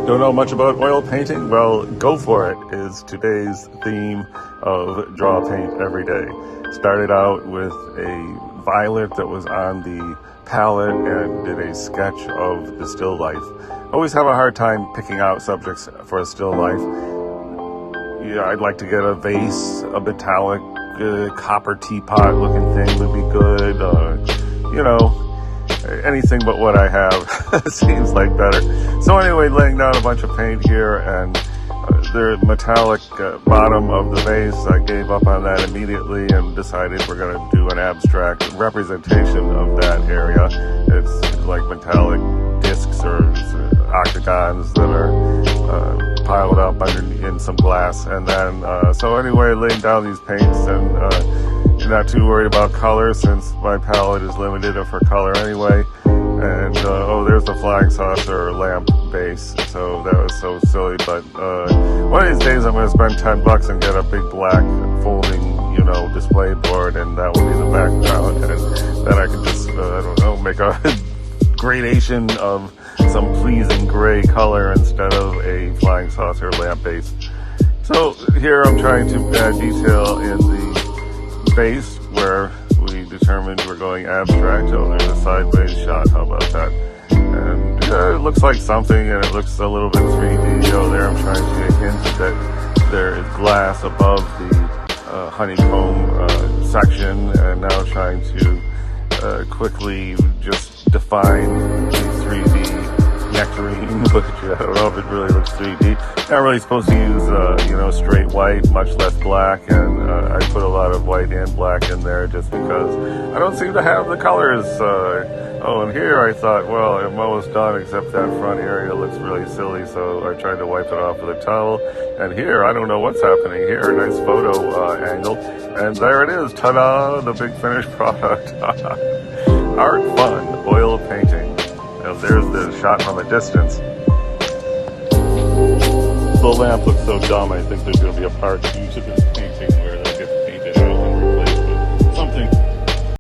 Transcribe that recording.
Don't know much about oil painting? Well, go for it is today's theme of Draw Paint Every Day. Started out with a violet that was on the palette and did a sketch of the still life. Always have a hard time picking out subjects for a still life. Yeah, I'd like to get a vase, a metallic copper teapot looking thing would be good. Anything but what I have seems like better. So anyway, laying down a bunch of paint here, and the metallic bottom of the vase, I gave up on that immediately and decided we're going to do an abstract representation of that area. It's like metallic discs or octagons that are piled up in some glass. And then, so anyway, laying down these paints and not too worried about color since my palette is limited for color anyway. And there's the flying saucer lamp base. So that was so silly. But one of these days I'm going to spend $10 and get a big black folding, display board, and that will be the background. And then I can just, make a gradation of some pleasing gray color instead of a flying saucer lamp base. So here I'm trying to add detail in the base where we determined we're going abstract. Oh, there's a sideways shot. How about that? And it looks like something, and it looks a little bit 3D. Oh, there I'm trying to hint that there is glass above the honeycomb section, and now trying to quickly just define the 3D nectarine, which I don't know if it really looks 3D. Not really supposed to use, straight white, much less black, and I put a lot of white and black in there just because I don't seem to have the colors. And here I thought, well, I'm almost done, except that front area looks really silly, so I tried to wipe it off with a towel. And here, I don't know what's happening here. Nice photo angle. And there it is. Ta-da! The big finished product. Art fun. Oil painting. And there's the shot from a distance. The lamp looks so dumb, I think there's going to be a part 2 to this.